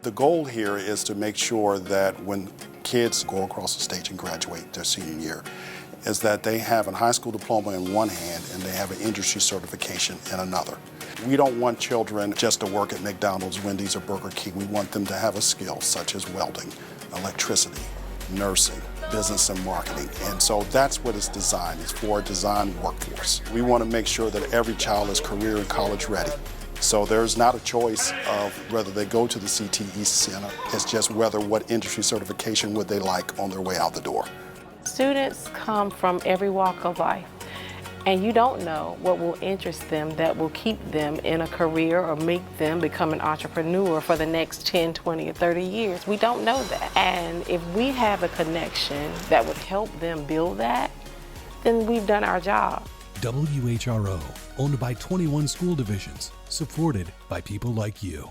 The goal here is to make sure that when kids go across the stage and graduate their senior year, is that they have a high school diploma in one hand and they have an industry certification in another. We don't want children just to work at McDonald's, Wendy's, or Burger King. We want them to have a skill such as welding, electricity, nursing, business and marketing. And so that's what it's designed. It's for a design workforce. We want to make sure that every child is career and college ready. So there's not a choice of whether they go to the CTE Center. It's just what industry certification would they like on their way out the door. Students come from every walk of life, and you don't know what will interest them that will keep them in a career or make them become an entrepreneur for the next 10, 20, or 30 years. We don't know that. And if we have a connection that would help them build that, then we've done our job. WHRO, owned by 21 school divisions, supported by people like you.